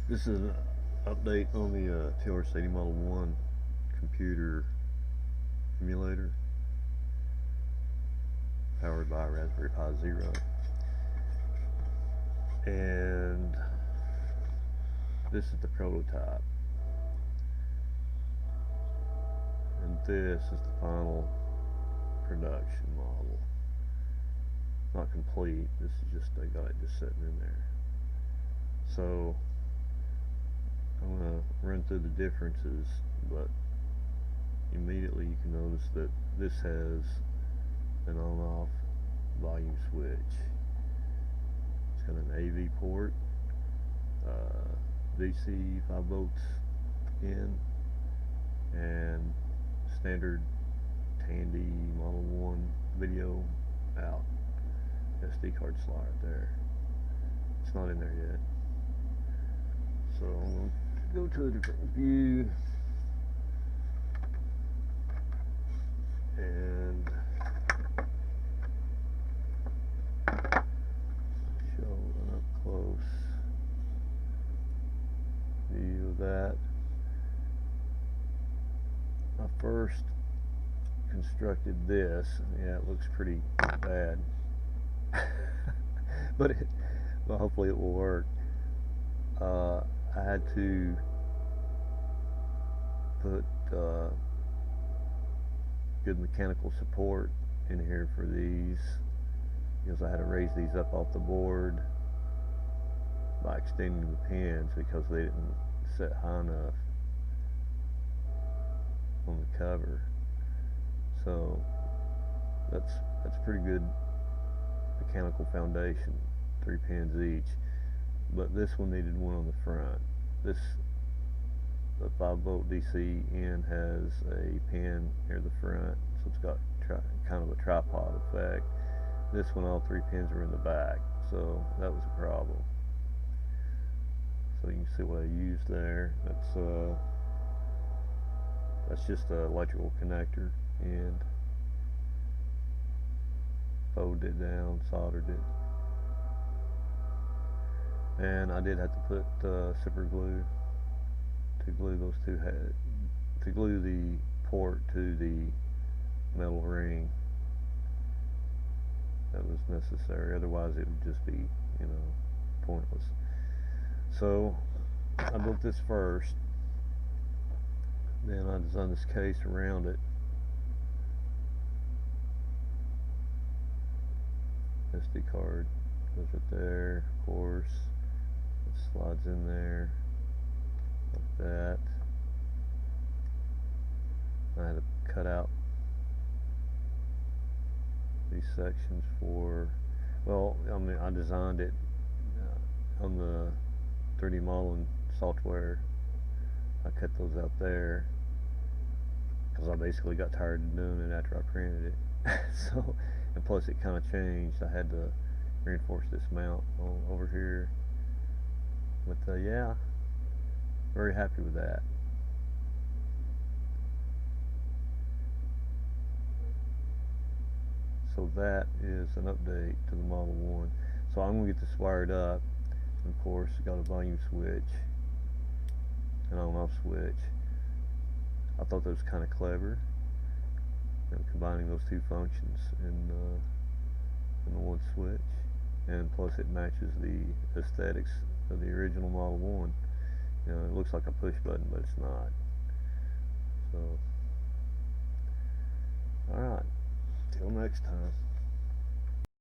This is an update on the TRS-80 Model 1 computer emulator powered by Raspberry Pi Zero. And this is the prototype. And this is the final production model. Not complete, this is just, they got it just sitting in there. So I'm going to run through the differences, but immediately you can notice that this has an on-off volume switch. It's got an AV port, DC 5 volts in, and standard Tandy Model 1 video out. SD card slot right there. It's not in there yet. So I'm going to go to a different view and show an up close view of that. I first constructed this. Yeah, it looks pretty bad. but well, hopefully it will work. I had to put good mechanical support in here for these, because I had to raise these up off the board by extending the pins because they didn't set high enough on the cover. So that's pretty good mechanical foundation, 3 pins each. But this one needed one on the front. The 5 volt DC in has a pin near the front, so it's got kind of a tripod effect. This one, all 3 pins are in the back, so that was a problem. So you can see what I used there. That's just an electrical connector, and folded it down, soldered it. And I did have to put super glue to glue those two to glue the port to the metal ring. That was necessary, otherwise it would just be, pointless. So I built this first, then I designed this case around it. SD card goes right there, of course. It slides in there like that. I had to cut out these sections for, well, I designed it on the 3D modeling software. I cut those out there because I basically got tired of doing it after I printed it. So, and plus it kind of changed. I had to reinforce this mount over here. But yeah, very happy with that. So that is an update to the Model 1. So I'm going to get this wired up. And of course, got a volume switch, an on-off switch. I thought that was kind of clever, combining those two functions in the one switch. And plus it matches the aesthetics of the original Model 1. It looks like a push button, but it's not. So, alright, till next time.